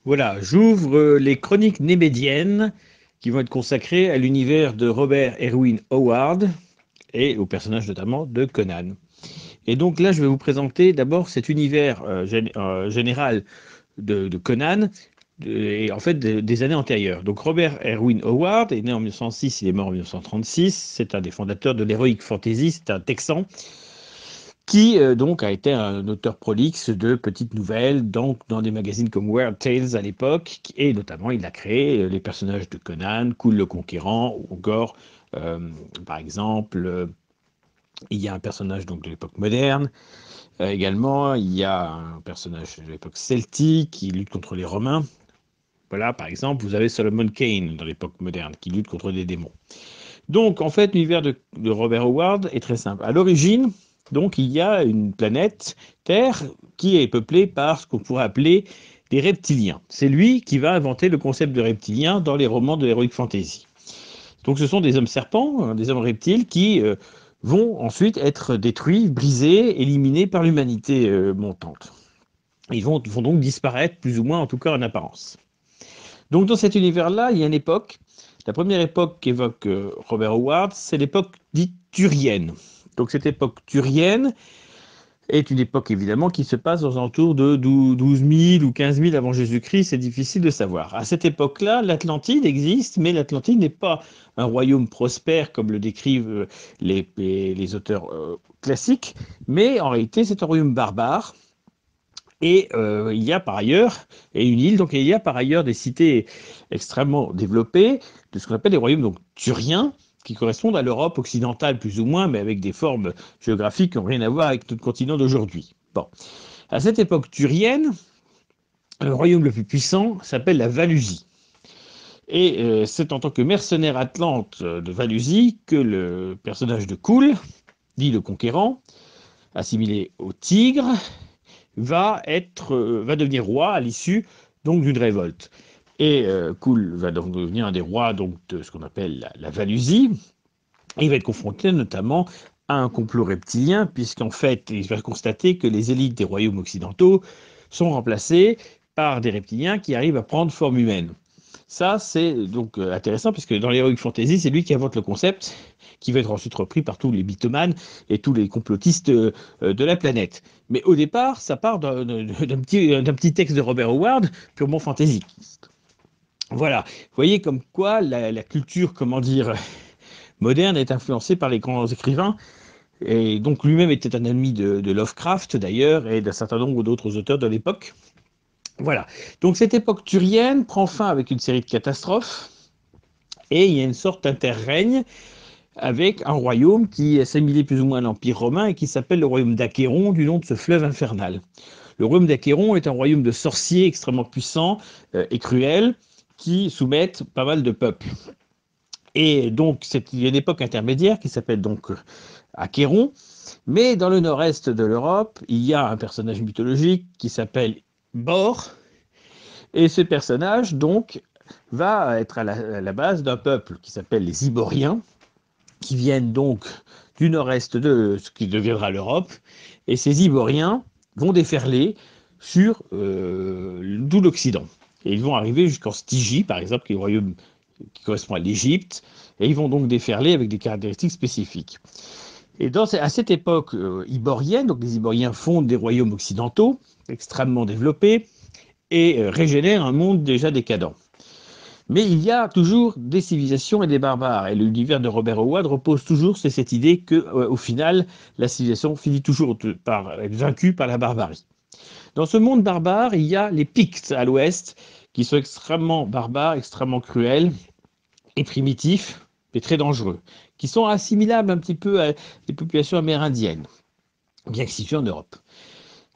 Voilà, j'ouvre les chroniques némédiennes qui vont être consacrées à l'univers de Robert Erwin Howard et au personnage notamment de Conan. Et donc là, je vais vous présenter d'abord cet univers général de Conan et en fait des années antérieures. Donc Robert Erwin Howard est né en 1906, il est mort en 1936. C'est un des fondateurs de l'Heroic Fantasy, c'est un Texan qui donc a été un auteur prolixe de petites nouvelles, donc dans des magazines comme Weird Tales à l'époque, et notamment il a créé les personnages de Conan, Cool le Conquérant, ou encore, euh, par exemple, il y a un personnage donc de l'époque moderne. Également, il y a un personnage de l'époque celtique qui lutte contre les Romains. Voilà, par exemple, vous avez Solomon Kane dans l'époque moderne qui lutte contre des démons. Donc, en fait, l'univers de Robert Howard est très simple. À l'origine, donc, il y a une planète, Terre, qui est peuplée par ce qu'on pourrait appeler des reptiliens. C'est lui qui va inventer le concept de reptilien dans les romans de Heroic Fantasy. Donc, ce sont des hommes serpents, hein, des hommes reptiles qui vont ensuite être détruits, brisés, éliminés par l'humanité montante. Ils vont donc disparaître, plus ou moins, en tout cas en apparence. Donc, dans cet univers-là, il y a une époque. La première époque qu'évoque Robert Howard, c'est l'époque dite turienne. Donc, cette époque turienne est une époque évidemment qui se passe aux alentours de 12 000 ou 15 000 avant Jésus-Christ, c'est difficile de savoir. À cette époque-là, l'Atlantide existe, mais l'Atlantide n'est pas un royaume prospère comme le décrivent les auteurs classiques, mais en réalité c'est un royaume barbare. Et il y a par ailleurs, et une île, donc il y a par ailleurs des cités extrêmement développées, de ce qu'on appelle les royaumes donc turiens, qui correspondent à l'Europe occidentale plus ou moins, mais avec des formes géographiques qui n'ont rien à voir avec notre continent d'aujourd'hui. Bon. À cette époque turienne, le royaume le plus puissant s'appelle la Valusie. Et c'est en tant que mercenaire atlante de Valusie que le personnage de Cool, dit le conquérant, assimilé au tigre, va devenir roi à l'issue donc d'une révolte. Et Cool va donc devenir un des rois donc, de ce qu'on appelle la Valusie. Et il va être confronté notamment à un complot reptilien, puisqu'en fait, il va constater que les élites des royaumes occidentaux sont remplacées par des reptiliens qui arrivent à prendre forme humaine. Ça, c'est donc intéressant, puisque dans l'Heroic Fantasy, c'est lui qui invente le concept, qui va être ensuite repris par tous les mythomanes et tous les complotistes de la planète. Mais au départ, ça part d'un petit texte de Robert Howard, purement fantasy. Voilà, vous voyez comme quoi la culture, comment dire, moderne est influencée par les grands écrivains, et donc lui-même était un ami de Lovecraft d'ailleurs, et d'un certain nombre d'autres auteurs de l'époque. Voilà, donc cette époque turienne prend fin avec une série de catastrophes, et il y a une sorte d'interrègne avec un royaume qui est assimilé plus ou moins à l'Empire romain et qui s'appelle le royaume d'Achéron, du nom de ce fleuve infernal. Le royaume d'Achéron est un royaume de sorciers extrêmement puissants et cruels qui soumettent pas mal de peuples. Et donc, il y a une époque intermédiaire qui s'appelle donc Achéron, mais dans le nord-est de l'Europe, il y a un personnage mythologique qui s'appelle Bor, et ce personnage, donc, va être à la base d'un peuple qui s'appelle les Iboriens, qui viennent donc du nord-est de ce qui deviendra l'Europe, et ces Iboriens vont déferler sur tout l'Occident. Et ils vont arriver jusqu'en Stygie, par exemple, qui est le royaume qui correspond à l'Égypte, et ils vont donc déferler avec des caractéristiques spécifiques. Et à cette époque iborienne, donc les Iboriens fondent des royaumes occidentaux extrêmement développés et régénèrent un monde déjà décadent. Mais il y a toujours des civilisations et des barbares. Et l'univers de Robert Howard repose toujours sur cette idée que, au final, la civilisation finit toujours par être vaincue par la barbarie. Dans ce monde barbare, il y a les Pictes à l'ouest, qui sont extrêmement barbares, extrêmement cruels et primitifs, mais très dangereux, qui sont assimilables un petit peu à des populations amérindiennes, bien que situées en Europe.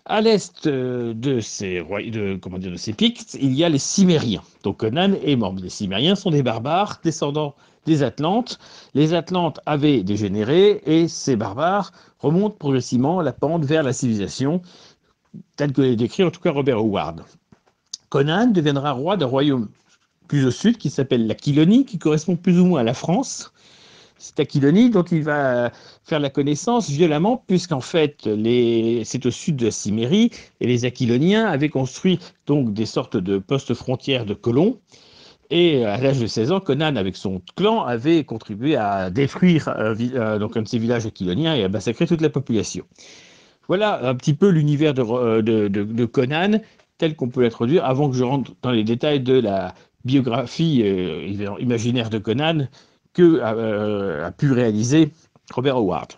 À l'est de ces Pictes, il y a les Cimériens. Donc Conan est mort. Les Cimériens sont des barbares descendants des Atlantes. Les Atlantes avaient dégénéré et ces barbares remontent progressivement la pente vers la civilisation, telle que l'a décrit en tout cas Robert Howard. Conan deviendra roi d'un royaume plus au sud qui s'appelle la Quilonie, qui correspond plus ou moins à la France. cette Aquilonie dont il va faire la connaissance violemment, puisqu'en fait, c'est au sud de la Cimmérie, et les Aquiloniens avaient construit donc des sortes de postes frontières de colons. Et à l'âge de 16 ans, Conan, avec son clan, avait contribué à détruire donc un de ces villages aquiloniens et à massacrer toute la population. Voilà un petit peu l'univers de Conan tel qu'on peut l'introduire avant que je rentre dans les détails de la biographie imaginaire de Conan que a pu réaliser Robert Howard.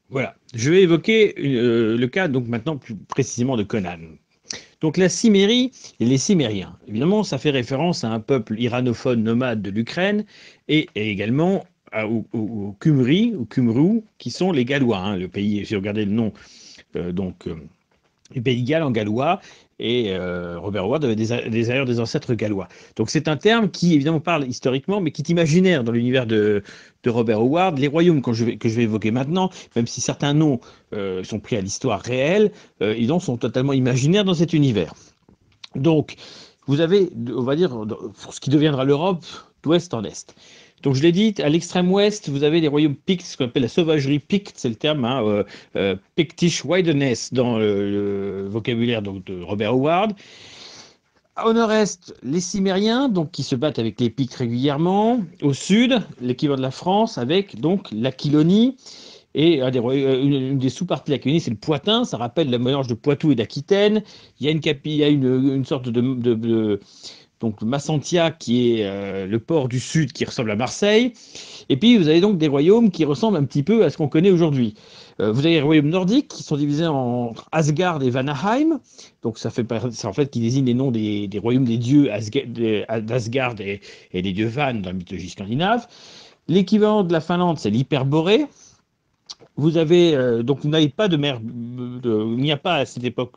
Voilà, je vais évoquer le cas donc maintenant plus précisément de Conan. Donc la Cimmérie et les Cimmériens, évidemment, ça fait référence à un peuple iranophone nomade de l'Ukraine et également aux Cumri, aux Cumru, qui sont les Gallois. Hein, le pays, j'ai regardé le nom, le pays galles en gallois, et Robert Howard avait des ancêtres gallois. Donc c'est un terme qui évidemment parle historiquement, mais qui est imaginaire dans l'univers de Robert Howard. Les royaumes que je vais évoquer maintenant, même si certains noms sont pris à l'histoire réelle, ils sont totalement imaginaires dans cet univers. Donc vous avez, on va dire, pour ce qui deviendra l'Europe, d'ouest en est. Donc je l'ai dit, à l'extrême ouest, vous avez les royaumes pictes, ce qu'on appelle la sauvagerie picte, c'est le terme, hein, Pictish wilderness dans le vocabulaire donc, de Robert Howard. Au nord-est, les Cimmériens, donc qui se battent avec les Pictes régulièrement. Au sud, l'équivalent de la France avec donc l'Aquilonie. Et une des sous-parties de l'Aquilonie, c'est le Poitin. Ça rappelle le mélange de Poitou et d'Aquitaine. Il y a une sorte donc Massentia, qui est le port du sud qui ressemble à Marseille. Et puis vous avez donc des royaumes qui ressemblent un petit peu à ce qu'on connaît aujourd'hui. Vous avez les royaumes nordiques qui sont divisés en Asgard et Vanaheim. Donc c'est en fait qui désigne les noms des royaumes des dieux d'Asgard et des dieux Van dans la mythologie scandinave. L'équivalent de la Finlande, c'est l'Hyperborée. Vous avez donc vous n'avez pas de mer, il n'y a pas à cette époque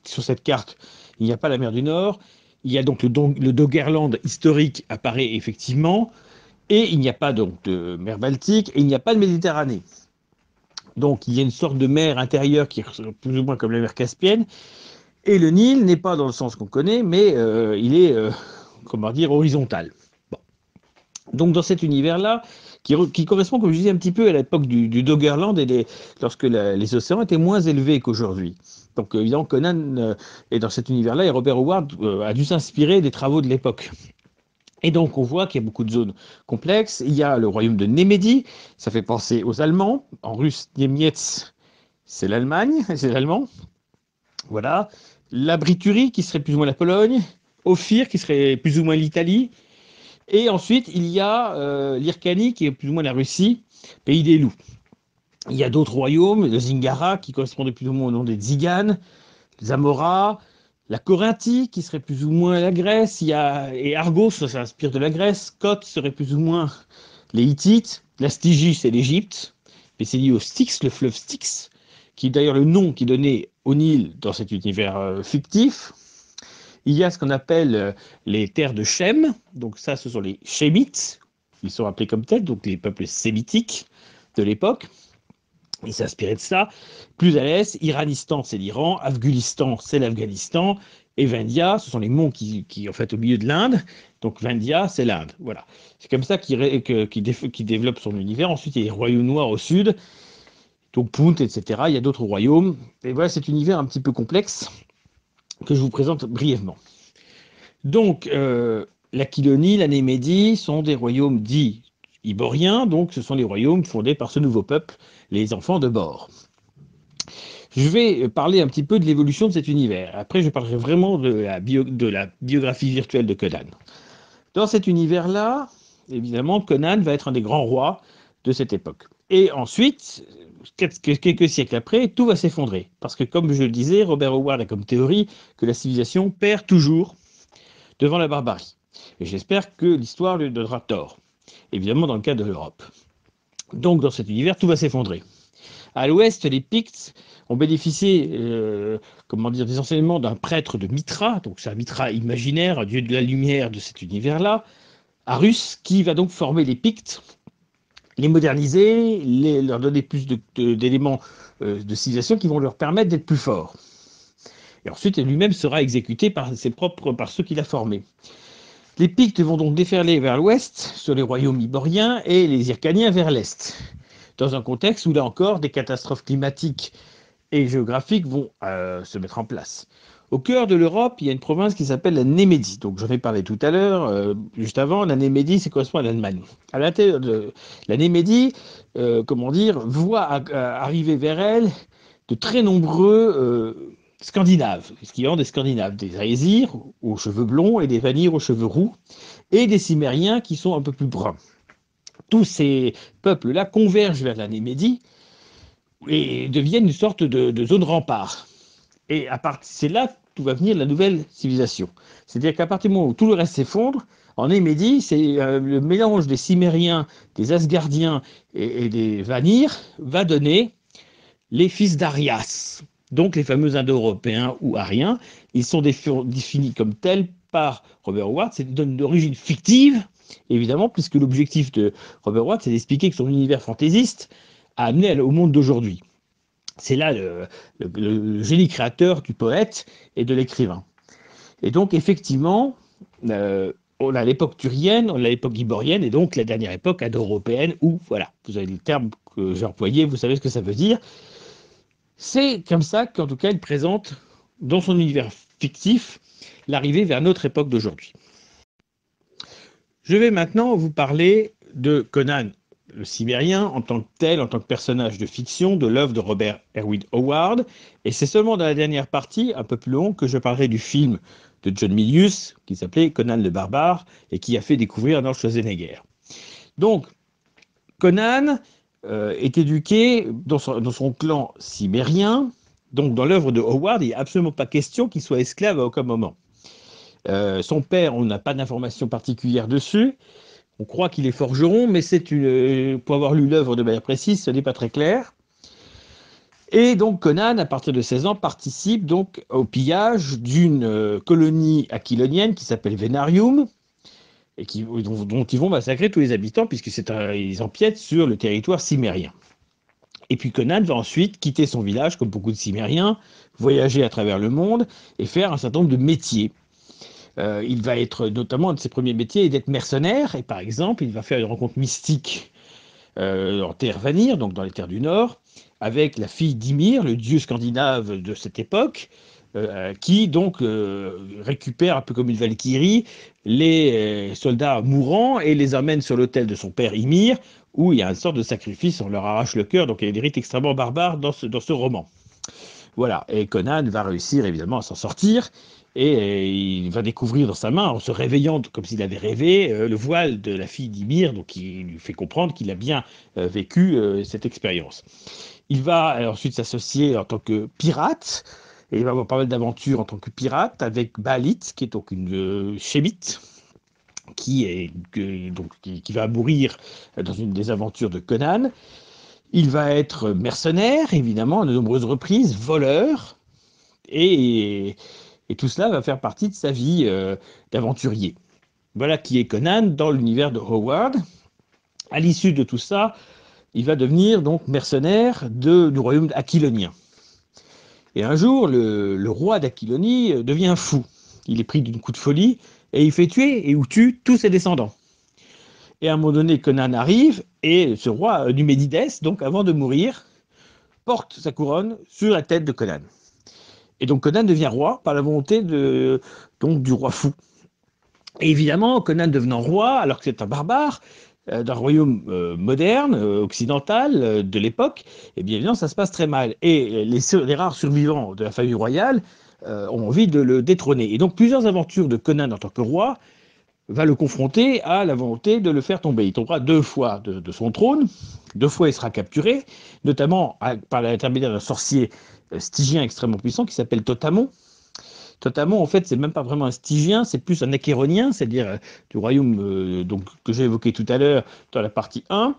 sur cette carte, il n'y a pas la mer du Nord. Il y a donc le Doggerland historique apparaît effectivement, et il n'y a pas donc de mer Baltique et il n'y a pas de Méditerranée. Donc il y a une sorte de mer intérieure qui est plus ou moins comme la mer Caspienne, et le Nil n'est pas dans le sens qu'on connaît, mais il est comment dire horizontal. Bon. Donc dans cet univers-là, qui correspond, comme je disais, un petit peu à l'époque du Doggerland lorsque les océans étaient moins élevés qu'aujourd'hui. Donc évidemment, Conan est dans cet univers-là et Robert Howard a dû s'inspirer des travaux de l'époque. Et donc on voit qu'il y a beaucoup de zones complexes. Il y a le royaume de Némédie, ça fait penser aux Allemands. En russe, Niemiec, c'est l'Allemagne, c'est l'allemand. Voilà. La Briturie, qui serait plus ou moins la Pologne. Ophir, qui serait plus ou moins l'Italie. Et ensuite, il y a l'Hyrcanie, qui est plus ou moins la Russie, pays des loups. Il y a d'autres royaumes, le Zingara, qui correspondait plus ou moins au nom des Tziganes, Zamora, la Corinthie, qui serait plus ou moins la Grèce, et Argos, ça s'inspire de la Grèce, Koth serait plus ou moins les Hittites, la Stygie, c'est l'Égypte, mais c'est lié au Styx, le fleuve Styx, qui est d'ailleurs le nom qui est donné au Nil dans cet univers fictif. Il y a ce qu'on appelle les terres de Shem, donc ça, ce sont les Shémites, ils sont appelés comme tels, donc les peuples sémitiques de l'époque. Ils s'inspiraient de ça. Plus à l'est, Iranistan, c'est l'Iran, Afghanistan, c'est l'Afghanistan, et Vindia, ce sont les monts qui en fait, au milieu de l'Inde. Donc Vindia, c'est l'Inde. Voilà. C'est comme ça qu'il développe son univers. Ensuite, il y a les royaumes noirs au sud, donc Punt, etc. Il y a d'autres royaumes. Et voilà, cet univers un petit peu complexe que je vous présente brièvement. Donc, l'Aquilonie, la Némédie sont des royaumes dits iboriens, donc ce sont les royaumes fondés par ce nouveau peuple, les enfants de Bor. Je vais parler un petit peu de l'évolution de cet univers. Après, je parlerai vraiment de la biographie virtuelle de Conan. Dans cet univers-là, évidemment, Conan va être un des grands rois de cette époque. Et ensuite, quelques siècles après, tout va s'effondrer. Parce que, comme je le disais, Robert Howard a comme théorie que la civilisation perd toujours devant la barbarie. Et j'espère que l'histoire lui donnera tort. Évidemment, dans le cas de l'Europe. Donc, dans cet univers, tout va s'effondrer. À l'ouest, les Pictes ont bénéficié des enseignements d'un prêtre de Mithra, donc c'est un Mithra imaginaire, un dieu de la lumière de cet univers-là, Arus, qui va donc former les Pictes, les moderniser, leur donner plus d'éléments de civilisation qui vont leur permettre d'être plus forts. Et ensuite, lui-même sera exécuté par ceux qu'il a formés. Les Pictes vont donc déferler vers l'ouest sur les royaumes iboriens et les Hyrcaniens vers l'est, dans un contexte où là encore des catastrophes climatiques et géographiques vont se mettre en place. Au cœur de l'Europe, il y a une province qui s'appelle la Némédie. Donc j'en ai parlé tout à l'heure, juste avant. La Némédie, ça correspond à l'Allemagne. À l'intérieur de la Némédie, comment dire, voit arriver vers elle de très nombreux Scandinaves, ce qui rend des Scandinaves, des Aesirs aux cheveux blonds et des Vanir aux cheveux roux, et des Cimériens qui sont un peu plus bruns. Tous ces peuples-là convergent vers la Némédie et deviennent une sorte de zone rempart. Et c'est là que tout va venir la nouvelle civilisation. C'est-à-dire qu'à partir du moment où tout le reste s'effondre, en Némédie, c'est le mélange des Cimériens, des Asgardiens et des Vanir va donner les fils d'Arias, donc les fameux Indo-Européens ou Ariens. Ils sont définis comme tels par Robert Howard. C'est d'origine fictive, évidemment, puisque l'objectif de Robert Howard, c'est d'expliquer que son univers fantaisiste a amené au monde d'aujourd'hui. C'est là le génie créateur du poète et de l'écrivain. Et donc, effectivement, on a l'époque turienne, on a l'époque iborienne, et donc la dernière époque indo-européenne, où, voilà, vous avez le terme que j'ai employé, vous savez ce que ça veut dire. C'est comme ça qu'en tout cas, il présente, dans son univers fictif, l'arrivée vers notre époque d'aujourd'hui. Je vais maintenant vous parler de Conan le Cimérien en tant que tel, en tant que personnage de fiction de l'œuvre de Robert Erwin Howard. Et c'est seulement dans la dernière partie, un peu plus longue, que je parlerai du film de John Milius, qui s'appelait Conan le Barbare, et qui a fait découvrir Arnold Schwarzenegger. Donc, Conan est éduqué dans son clan cimérien. Donc, dans l'œuvre de Howard, il n'y a absolument pas question qu'il soit esclave à aucun moment. Son père, on n'a pas d'informations particulières dessus. On croit qu'il est forgeron, mais pour avoir lu l'œuvre de manière précise, ce n'est pas très clair. Et donc Conan, à partir de 16 ans, participe donc au pillage d'une colonie aquilonienne qui s'appelle Venarium, et dont ils vont massacrer tous les habitants, puisqu'ils empiètent sur le territoire cimérien. Et puis Conan va ensuite quitter son village, comme beaucoup de Cimériens, voyager à travers le monde et faire un certain nombre de métiers. Il va être, notamment, un de ses premiers métiers est d'être mercenaire, et par exemple, il va faire une rencontre mystique en terre Vanir, donc dans les terres du Nord, avec la fille d'Ymir, le dieu scandinave de cette époque, qui donc récupère, un peu comme une valkyrie, les soldats mourants et les amène sur l'autel de son père Ymir, où il y a une sorte de sacrifice, on leur arrache le cœur, donc il y a des rites extrêmement barbares dans ce roman. Voilà, et Conan va réussir évidemment à s'en sortir, et il va découvrir dans sa main, en se réveillant comme s'il avait rêvé, le voile de la fille d'Ymir, donc il lui fait comprendre qu'il a bien vécu cette expérience. Il va ensuite s'associer en tant que pirate, et il va avoir pas mal d'aventures en tant que pirate avec Balit, qui est donc une chémite, qui va mourir dans une des aventures de Conan. Il va être mercenaire, évidemment, à de nombreuses reprises, voleur, et tout cela va faire partie de sa vie d'aventurier. Voilà qui est Conan dans l'univers de Howard. À l'issue de tout ça, il va devenir donc mercenaire du royaume aquilonien. Et un jour, le roi d'Aquilonie devient fou. Il est pris d'une coup de folie et il fait tuer et ou tue tous ses descendants. Et à un moment donné, Conan arrive et ce roi Numénides, donc avant de mourir, porte sa couronne sur la tête de Conan. Et donc Conan devient roi par la volonté du roi fou. Et évidemment, Conan devenant roi, alors que c'est un barbare, d'un royaume moderne, occidental, de l'époque, et bien évidemment, ça se passe très mal. Et les rares survivants de la famille royale ont envie de le détrôner. Et donc plusieurs aventures de Conan en tant que roi va le confronter à la volonté de le faire tomber. Il tombera 2 fois de son trône, 2 fois il sera capturé, notamment par l'intermédiaire d'un sorcier stygien extrêmement puissant qui s'appelle Totamon. Totamon, en fait, c'est même pas vraiment un stygien, c'est plus un achéronien, c'est-à-dire du royaume que j'ai évoqué tout à l'heure dans la partie 1,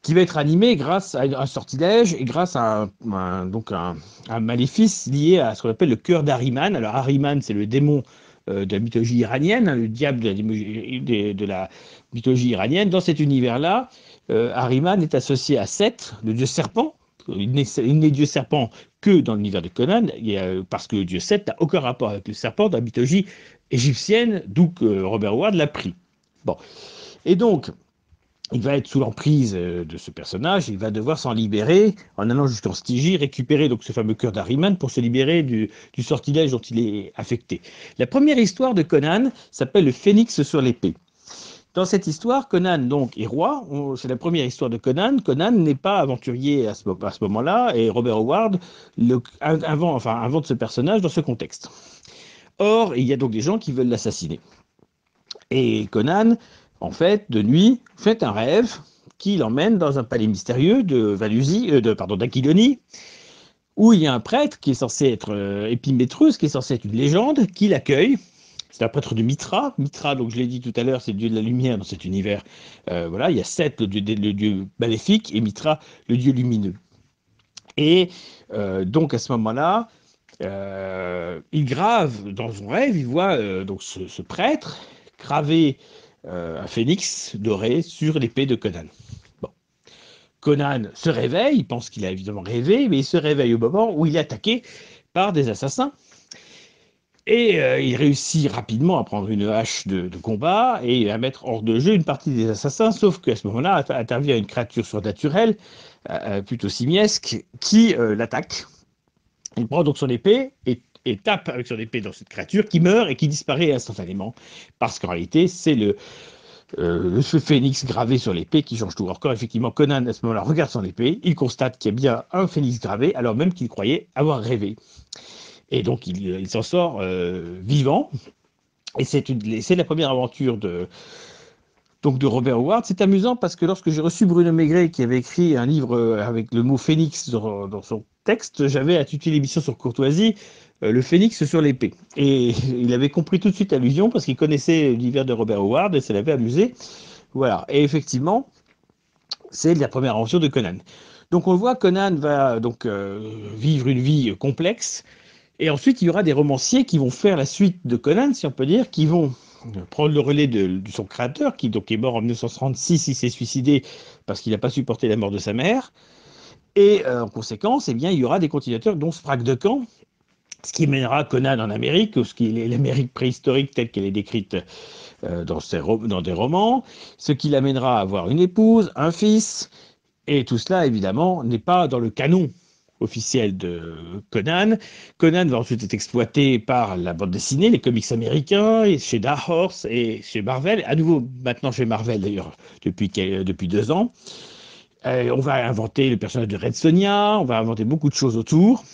qui va être animé grâce à un sortilège et grâce à un maléfice lié à ce qu'on appelle le cœur d'Ahriman. Alors Ahriman, c'est le démon de la mythologie iranienne, le diable de la mythologie iranienne. Dans cet univers-là, Ahriman est associé à Seth, le dieu serpent, Il n'est dieu serpent que dans l'univers de Conan, parce que le dieu Seth n'a aucun rapport avec le serpent dans la mythologie égyptienne, d'où que Robert Howard l'a pris. Bon. Et donc, il va être sous l'emprise de ce personnage, il va devoir s'en libérer en allant jusqu'en Stygie, récupérer donc ce fameux cœur d'Ahriman pour se libérer du sortilège dont il est affecté. La première histoire de Conan s'appelle le Phénix sur l'épée. Dans cette histoire, Conan donc est roi. C'est la première histoire de Conan. Conan n'est pas aventurier à ce moment-là, et Robert Howard invente ce personnage dans ce contexte. Or, il y a donc des gens qui veulent l'assassiner. Et Conan, en fait, de nuit, fait un rêve qui l'emmène dans un palais mystérieux d'Aquilonie, où il y a un prêtre qui est censé être Épimétreus, qui est censé être une légende, qui l'accueille. C'est un prêtre de Mithra. Mithra, donc je l'ai dit tout à l'heure, c'est le dieu de la lumière dans cet univers. Voilà, il y a Seth, le dieu maléfique, et Mithra, le dieu lumineux. Et donc à ce moment-là, il grave dans son rêve, il voit donc ce prêtre graver un phénix doré sur l'épée de Conan. Bon. Conan se réveille, il pense qu'il a évidemment rêvé, mais il se réveille au moment où il est attaqué par des assassins. Et il réussit rapidement à prendre une hache de combat et à mettre hors de jeu une partie des assassins, sauf qu'à ce moment-là intervient une créature surnaturelle, plutôt simiesque, qui l'attaque. Il prend donc son épée et tape avec son épée dans cette créature qui meurt et qui disparaît instantanément. Parce qu'en réalité, c'est le phénix gravé sur l'épée qui change tout. Encore, effectivement, Conan, à ce moment-là, regarde son épée, il constate qu'il y a bien un phénix gravé, alors même qu'il croyait avoir rêvé. Et donc, il s'en sort vivant. Et c'est la première aventure de Robert Howard. C'est amusant parce que lorsque j'ai reçu Bruno Maigret, qui avait écrit un livre avec le mot phénix dans son texte, j'avais intitulé l'émission sur Courtoisie, le phénix sur l'épée. Et il avait compris tout de suite l'allusion parce qu'il connaissait l'univers de Robert Howard et ça l'avait amusé. Voilà. Et effectivement, c'est la première aventure de Conan. Donc on le voit, Conan va donc vivre une vie complexe. Et ensuite, il y aura des romanciers qui vont faire la suite de Conan, si on peut dire, qui vont prendre le relais de son créateur, qui donc est mort en 1936, il s'est suicidé parce qu'il n'a pas supporté la mort de sa mère. Et en conséquence, eh bien, il y aura des continuateurs, dont Sprague de Camp, ce qui mènera Conan en Amérique, ou ce qui est l'Amérique préhistorique telle qu'elle est décrite dans des romans, ce qui l'amènera à avoir une épouse, un fils, et tout cela, évidemment, n'est pas dans le canon officiel de Conan. Conan va ensuite être exploité par la bande dessinée, les comics américains, et chez Dark Horse et chez Marvel, à nouveau maintenant chez Marvel d'ailleurs depuis 2 ans. On va inventer le personnage de Red Sonja, on va inventer beaucoup de choses autour,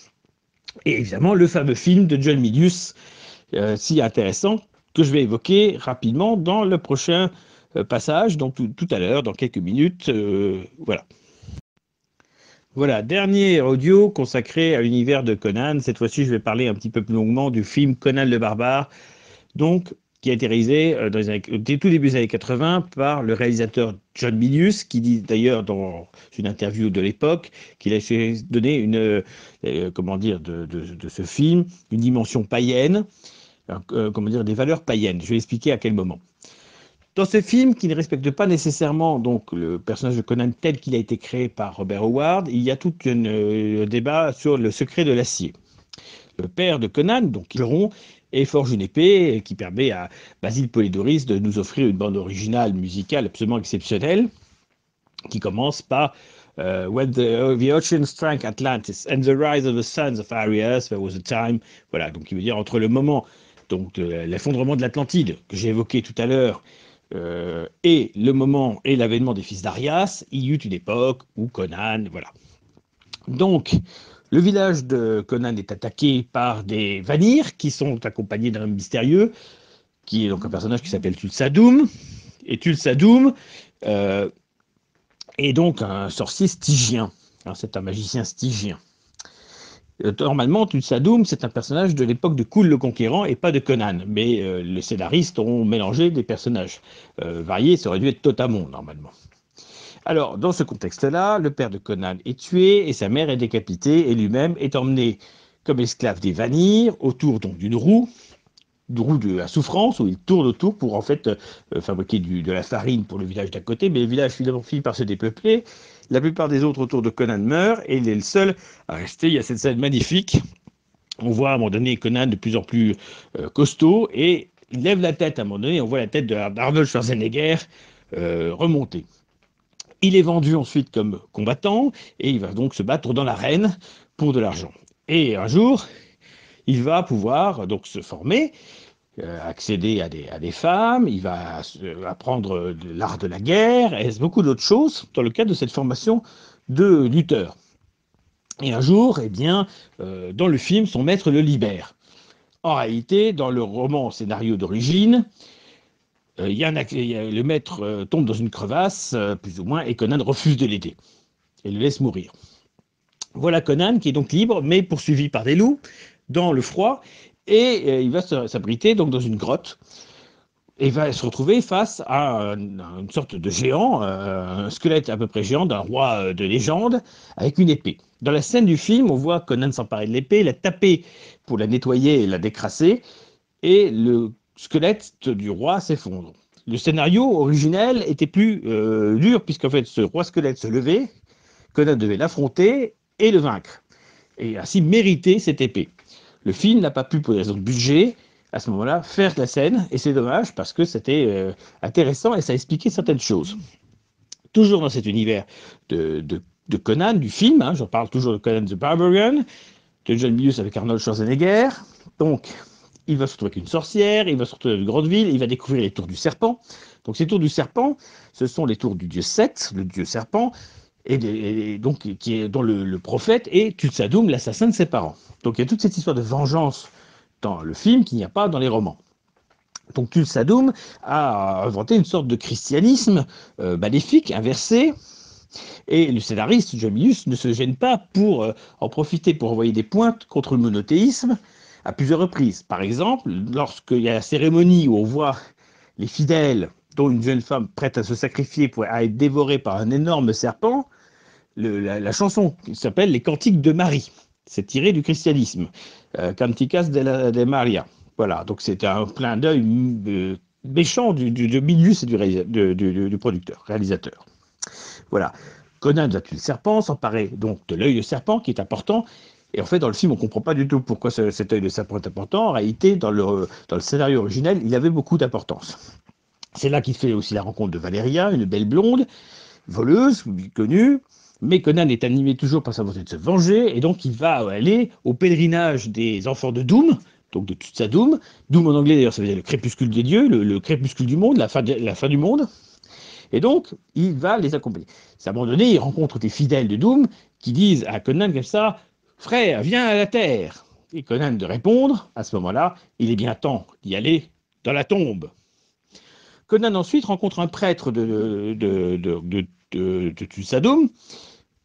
et évidemment le fameux film de John Milius, si intéressant, que je vais évoquer rapidement dans le prochain passage, donc tout à l'heure, dans quelques minutes. Voilà. Voilà, dernier audio consacré à l'univers de Conan. Cette fois-ci, je vais parler un petit peu plus longuement du film Conan le Barbare, donc, qui a été réalisé au tout début des années 80 par le réalisateur John Milius, qui dit d'ailleurs dans une interview de l'époque qu'il a donné comment dire, de ce film une dimension païenne, comment dire, des valeurs païennes. Je vais expliquer à quel moment. Dans ce film, qui ne respecte pas nécessairement donc le personnage de Conan tel qu'il a été créé par Robert Howard, il y a tout un débat sur le secret de l'acier. Le père de Conan, donc Kilron, forge une épée qui permet à Basile Polidoris de nous offrir une bande originale musicale absolument exceptionnelle, qui commence par When the oceans drank Atlantis and the rise of the sons of Arias, there was a time. Voilà, donc il veut dire entre le moment donc de l'effondrement de l'Atlantide que j'ai évoqué tout à l'heure et le moment et l'avènement des fils d'Arias, il y eut une époque où Conan, voilà. Donc, le village de Conan est attaqué par des Vanir qui sont accompagnés d'un homme mystérieux, qui est donc un personnage qui s'appelle Tulsadum. Et Tulsadum est donc un sorcier stygien. Alors, c'est un magicien stygien. Normalement, Tulsadum, c'est un personnage de l'époque de Kul le Conquérant et pas de Conan. Mais les scénaristes ont mélangé des personnages variés. Ça aurait dû être Totamon, normalement. Alors, dans ce contexte-là, le père de Conan est tué et sa mère est décapitée et lui-même est emmené comme esclave des Vanir autour donc d'une roue de la souffrance où il tourne autour pour en fait fabriquer de la farine pour le village d'à côté, mais le village finalement finit par se dépeupler La plupart des autres autour de Conan meurent et il est le seul à rester. Il y a cette scène magnifique. On voit à un moment donné Conan de plus en plus costaud et il lève la tête à un moment donné. On voit la tête d'Arnold Schwarzenegger remonter. Il est vendu ensuite comme combattant et il va donc se battre dans l'arène pour de l'argent. Et un jour, il va pouvoir donc se former, accéder à des femmes, il va apprendre l'art de la guerre et beaucoup d'autres choses dans le cadre de cette formation de lutteur. Et un jour, eh bien, dans le film, son maître le libère. En réalité, dans le roman scénario d'origine, le maître tombe dans une crevasse, plus ou moins, et Conan refuse de l'aider et le laisse mourir. Voilà Conan qui est donc libre, mais poursuivi par des loups dans le froid, et il va s'abriter donc dans une grotte et va se retrouver face à une sorte de géant, un squelette à peu près géant d'un roi de légende avec une épée. Dans la scène du film, on voit Conan s'emparer de l'épée, la taper pour la nettoyer et la décrasser, et le squelette du roi s'effondre. Le scénario originel était plus dur, puisqu'en fait ce roi squelette se levait, Conan devait l'affronter et le vaincre, et ainsi mériter cette épée. Le film n'a pas pu, pour des raisons de budget, à ce moment-là, faire la scène, et c'est dommage parce que c'était intéressant et ça expliquait certaines choses. Toujours dans cet univers de Conan, du film, hein, j'en parle toujours de Conan the Barbarian, de John Milius avec Arnold Schwarzenegger. Donc, il va se retrouver avec une sorcière, il va se retrouver dans une grande ville, il va découvrir les tours du serpent. Donc, ces tours du serpent, ce sont les tours du dieu Seth, le dieu serpent, et donc dont le prophète est Tutsadoum, l'assassin de ses parents. Donc il y a toute cette histoire de vengeance dans le film qu'il n'y a pas dans les romans. Donc Tutsadoum a inventé une sorte de christianisme maléfique, inversé, et le scénariste Jamilius ne se gêne pas pour en profiter pour envoyer des pointes contre le monothéisme à plusieurs reprises. Par exemple, lorsqu'il y a la cérémonie où on voit les fidèles, dont une jeune femme prête à se sacrifier pour être dévorée par un énorme serpent, la chanson qui s'appelle Les Cantiques de Marie. C'est tiré du christianisme. Canticas de Maria. Voilà, donc c'est un plein d'œil méchant du Milius et du producteur, réalisateur. Voilà. Conan va tuer le serpent, s'emparer donc de l'œil de serpent qui est important. Et en fait, dans le film, on ne comprend pas du tout pourquoi cet œil de serpent est important. En réalité, dans le scénario originel, il avait beaucoup d'importance. C'est là qu'il fait aussi la rencontre de Valéria, une belle blonde, voleuse, connue. Mais Conan est animé toujours par sa volonté de se venger, et donc il va aller au pèlerinage des enfants de Doom, donc de Tutsadoum. Doom en anglais d'ailleurs ça veut dire le crépuscule des dieux, le crépuscule du monde, la fin du monde. Et donc il va les accompagner. À un moment donné, il rencontre des fidèles de Doom qui disent à Conan comme ça, frère, viens à la terre. Et Conan de répondre, à ce moment-là, il est bien temps d'y aller dans la tombe. Conan ensuite rencontre un prêtre de Tutsadoum,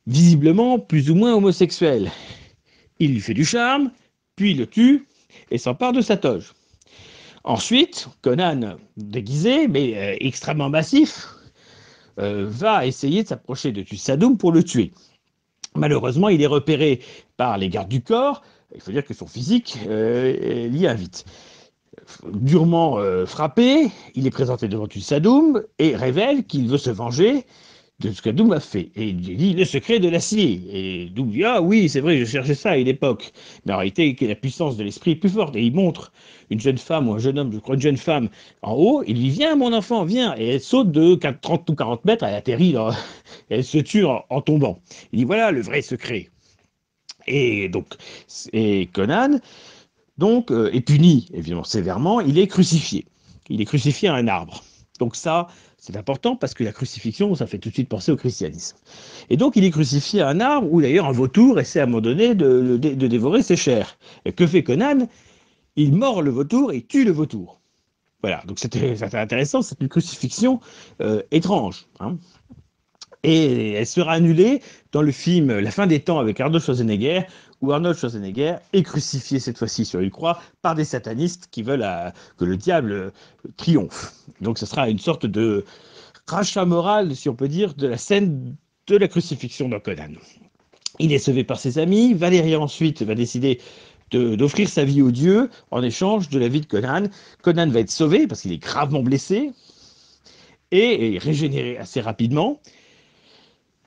visiblement plus ou moins homosexuel. Il lui fait du charme, puis le tue et s'empare de sa toge. Ensuite, Conan, déguisé, mais extrêmement massif, va essayer de s'approcher de Tutsadoum pour le tuer. Malheureusement, il est repéré par les gardes du corps. Il faut dire que son physique l'y invite. Durement frappé, il est présenté devant Tutsadoum et révèle qu'il veut se venger de ce que Doom a fait. Et il dit le secret de l'acier. Et Doom dit ah oui, c'est vrai, je cherchais ça à une époque. Mais en réalité, la puissance de l'esprit est plus forte. Et il montre une jeune femme ou un jeune homme, je crois une jeune femme, en haut. Il lui dit viens, mon enfant, viens. Et elle saute de 30 ou 40 mètres, elle atterrit, et elle se tue en tombant. Il dit voilà le vrai secret. Et donc, Conan donc, est puni, évidemment, sévèrement, il est crucifié. Il est crucifié à un arbre. Donc ça, c'est important parce que la crucifixion, ça fait tout de suite penser au christianisme. Et donc, il est crucifié à un arbre où d'ailleurs un vautour essaie à un moment donné de dévorer ses chairs. Et que fait Conan? Il mord le vautour et tue le vautour. Voilà, donc c'était intéressant, c'est une crucifixion étrange. Hein. Et elle sera annulée dans le film La fin des temps avec Arnold Schwarzenegger, où Arnold Schwarzenegger est crucifié cette fois-ci sur une croix par des satanistes qui veulent que le diable triomphe. Donc ce sera une sorte de rachat moral, si on peut dire, de la scène de la crucifixion dans Conan. Il est sauvé par ses amis. Valéria ensuite va décider d'offrir sa vie aux dieux en échange de la vie de Conan. Conan va être sauvé parce qu'il est gravement blessé et régénéré assez rapidement.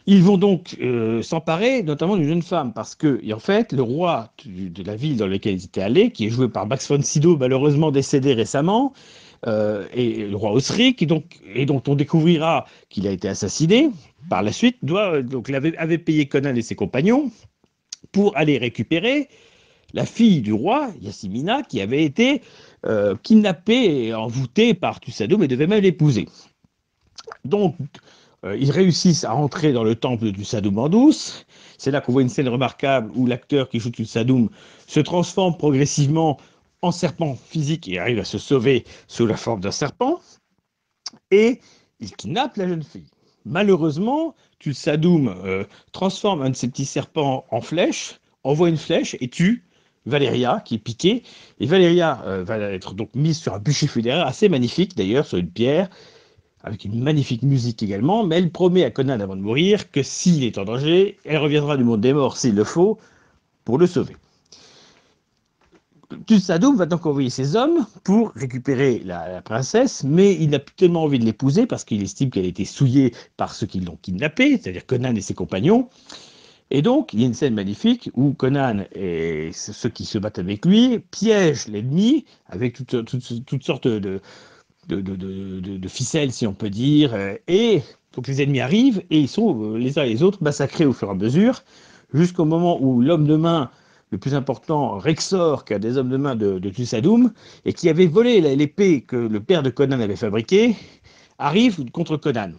Ils vont donc s'emparer notamment d'une jeune femme, parce que, et en fait, le roi de la ville dans laquelle ils étaient allés, qui est joué par Max von Sydow, malheureusement décédé récemment, et le roi Osric, et dont on découvrira qu'il a été assassiné, par la suite, avait payé Conan et ses compagnons pour aller récupérer la fille du roi, Yasmina, qui avait été kidnappée et envoûtée par Tussadoum et devait même l'épouser. Donc, ils réussissent à entrer dans le temple du Sadoum en douce. C'est là qu'on voit une scène remarquable où l'acteur qui joue du Sadoum se transforme progressivement en serpent physique et arrive à se sauver sous la forme d'un serpent. Et il kidnappe la jeune fille. Malheureusement, Tulsadoum transforme un de ses petits serpents en flèche, envoie une flèche et tue Valéria, qui est piquée. Et Valéria va être donc mise sur un bûcher funéraire assez magnifique d'ailleurs, sur une pierre, avec une magnifique musique également, mais elle promet à Conan avant de mourir que s'il est en danger, elle reviendra du monde des morts s'il le faut, pour le sauver. Tulsadoum va donc envoyer ses hommes pour récupérer la princesse, mais il n'a plus tellement envie de l'épouser parce qu'il estime qu'elle a été souillée par ceux qui l'ont kidnappée, c'est-à-dire Conan et ses compagnons. Et donc, il y a une scène magnifique où Conan et ceux qui se battent avec lui piègent l'ennemi avec toutes sortes de ficelles, si on peut dire. Et donc les ennemis arrivent et ils sont les uns et les autres massacrés au fur et à mesure, jusqu'au moment où l'homme de main le plus important, Rexor, qui a des hommes de main de Tussadoum, et qui avait volé l'épée que le père de Conan avait fabriquée, arrive contre Conan.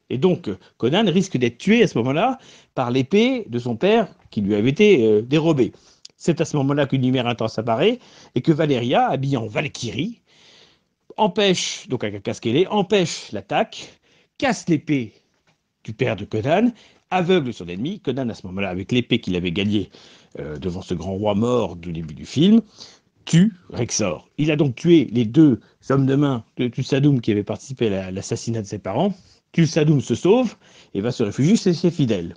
Et donc, Conan risque d'être tué à ce moment-là par l'épée de son père qui lui avait été dérobée. C'est à ce moment-là qu'une lumière intense apparaît et que Valéria, habillée en Valkyrie, empêche, donc avec un casque ailé, empêche l'attaque, casse l'épée du père de Conan, aveugle son ennemi. Conan, à ce moment-là, avec l'épée qu'il avait gagnée devant ce grand roi mort du début du film, tue Rexor. Il a donc tué les deux hommes de main de Tulsadoum qui avaient participé à l'assassinat de ses parents. Tulsadoum se sauve et va se réfugier chez ses fidèles.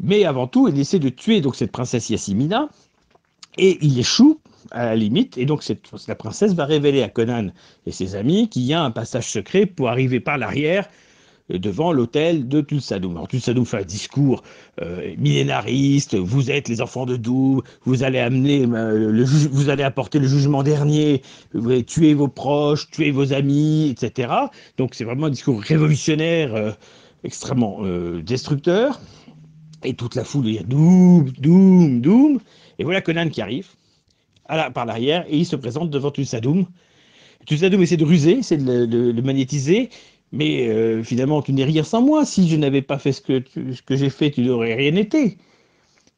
Mais avant tout, il essaie de tuer donc cette princesse Yasmina et il échoue à la limite. Et donc la princesse va révéler à Conan et ses amis qu'il y a un passage secret pour arriver par l'arrière devant l'hôtel de Tulsadoum. Alors Tulsadoum fait un discours millénariste, vous êtes les enfants de Doom, vous allez vous allez apporter le jugement dernier, vous allez tuer vos proches, tuer vos amis, etc. Donc c'est vraiment un discours révolutionnaire, extrêmement destructeur. Et toute la foule dit Doom, Doom, Doom. Et voilà Conan qui arrive par l'arrière et il se présente devant Tulsadoum. Tulsadoum essaie de ruser, essaie de le magnétiser, mais finalement, tu n'es rien sans moi. Si je n'avais pas fait ce que j'ai fait, tu n'aurais rien été.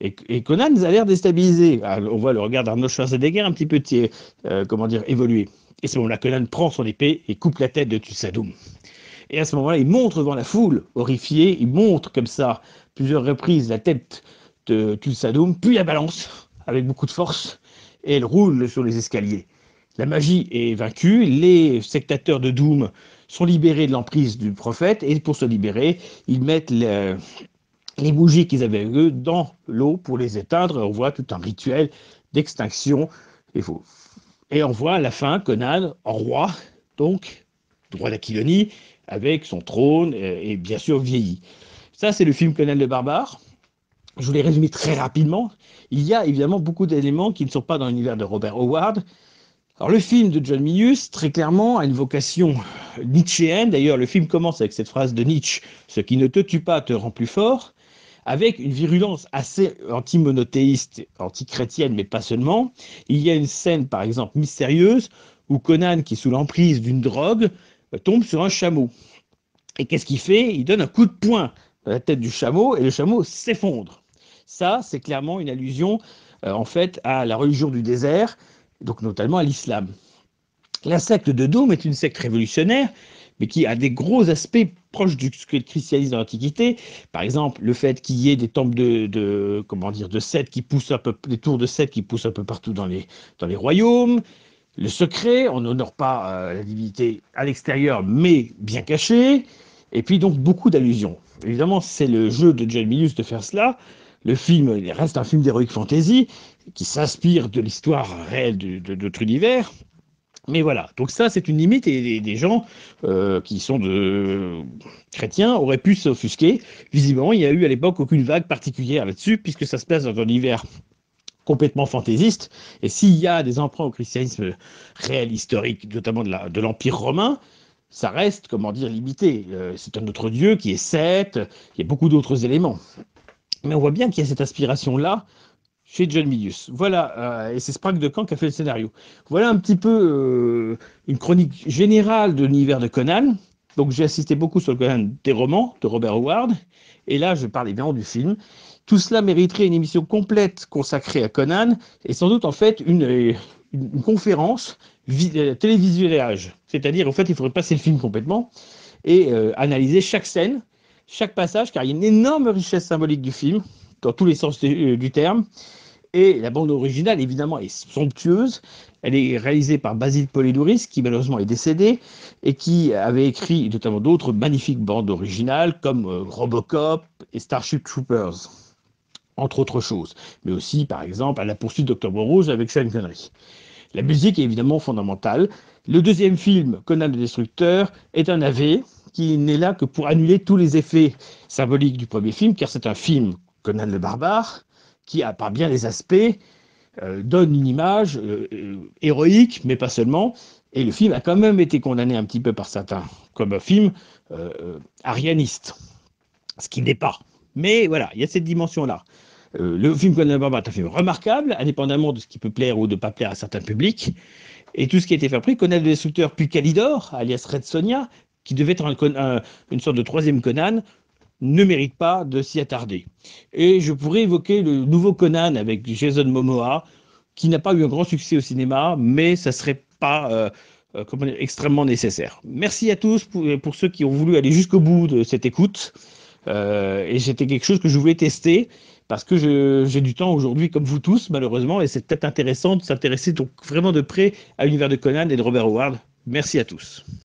Et Conan a l'air déstabilisé. Alors, on voit le regard d'Arnold Schwarzenegger un petit peu, comment dire, évoluer. Et à ce moment-là, Conan prend son épée et coupe la tête de Tulsadoum. Et à ce moment-là, il montre devant la foule, horrifiée, il montre comme ça, plusieurs reprises, la tête de Tulsadoum, puis la balance, avec beaucoup de force, et elle roule sur les escaliers. La magie est vaincue, les sectateurs de Doom sont libérés de l'emprise du prophète, et pour se libérer, ils mettent les bougies qu'ils avaient eux dans l'eau pour les éteindre, et on voit tout un rituel d'extinction. Et on voit à la fin Conan en roi, donc roi d'Aquilonie, avec son trône et bien sûr vieilli. Ça, c'est le film Conan le Barbare. Je vous l'ai résumé très rapidement. Il y a évidemment beaucoup d'éléments qui ne sont pas dans l'univers de Robert Howard. Alors le film de John Milius, très clairement, a une vocation nietzschéenne. D'ailleurs, le film commence avec cette phrase de Nietzsche, « Ce qui ne te tue pas te rend plus fort », avec une virulence assez anti-monothéiste, anti-chrétienne, mais pas seulement. Il y a une scène, par exemple, mystérieuse, où Conan, qui est sous l'emprise d'une drogue, tombe sur un chameau. Et qu'est-ce qu'il fait? Il donne un coup de poing à la tête du chameau, et le chameau s'effondre. Ça, c'est clairement une allusion, en fait, à la religion du désert, donc notamment à l'islam. La secte de Doom est une secte révolutionnaire, mais qui a des gros aspects proches du christianisme de l'Antiquité. Par exemple, le fait qu'il y ait des temples de Seth qui poussent un peu, des tours de Seth qui poussent un peu partout dans les royaumes. Le secret, on n'honore pas la divinité à l'extérieur, mais bien cachée. Et puis donc beaucoup d'allusions. Évidemment, c'est le jeu de John Milius de faire cela. Le film reste un film d'heroic fantasy qui s'inspire de l'histoire réelle de notre univers. Mais voilà, donc ça c'est une limite et des gens qui sont chrétiens auraient pu s'offusquer. Visiblement, il n'y a eu à l'époque aucune vague particulière là-dessus, puisque ça se place dans un univers complètement fantaisiste. Et s'il y a des emprunts au christianisme réel, historique, notamment de l'Empire romain, ça reste, comment dire, limité. C'est un autre dieu qui est Seth, il y a beaucoup d'autres éléments. Mais on voit bien qu'il y a cette aspiration-là chez John Milius. Voilà, et c'est Sprague de Caen qui a fait le scénario. Voilà un petit peu une chronique générale de l'univers de Conan. Donc j'ai assisté beaucoup sur le Conan des romans de Robert Howard, et là je parle évidemment du film. Tout cela mériterait une émission complète consacrée à Conan, et sans doute en fait une conférence télévisuelage. C'est-à-dire en fait il faudrait passer le film complètement et analyser chaque scène, chaque passage, car il y a une énorme richesse symbolique du film, dans tous les sens du terme. Et la bande originale, évidemment, est somptueuse. Elle est réalisée par Basil Poledouris, qui malheureusement est décédé, et qui avait écrit notamment d'autres magnifiques bandes originales, comme Robocop et Starship Troopers, entre autres choses. Mais aussi, par exemple, À la poursuite d'Octobre Rouge avec Sean Connery. La musique est évidemment fondamentale. Le deuxième film, Conan le Destructeur, est un AV qui n'est là que pour annuler tous les effets symboliques du premier film, car c'est un film, Conan le Barbare, qui, par bien des aspects, donne une image héroïque, mais pas seulement. Et le film a quand même été condamné un petit peu par certains comme un film arianiste, ce qui n'est pas. Mais voilà, il y a cette dimension-là. Le film Conan le Barbare est un film remarquable, indépendamment de ce qui peut plaire ou ne pas plaire à certains publics. Et tout ce qui a été fait après, Conan le Destructeur puis Calidor, alias Red Sonja, qui devait être une sorte de troisième Conan, ne mérite pas de s'y attarder. Et je pourrais évoquer le nouveau Conan avec Jason Momoa, qui n'a pas eu un grand succès au cinéma, mais ça serait pas comment dire, extrêmement nécessaire. Merci à tous pour ceux qui ont voulu aller jusqu'au bout de cette écoute. Et c'était quelque chose que je voulais tester parce que j'ai du temps aujourd'hui, comme vous tous, malheureusement, et c'est peut-être intéressant de s'intéresser donc vraiment de près à l'univers de Conan et de Robert Howard. Merci à tous.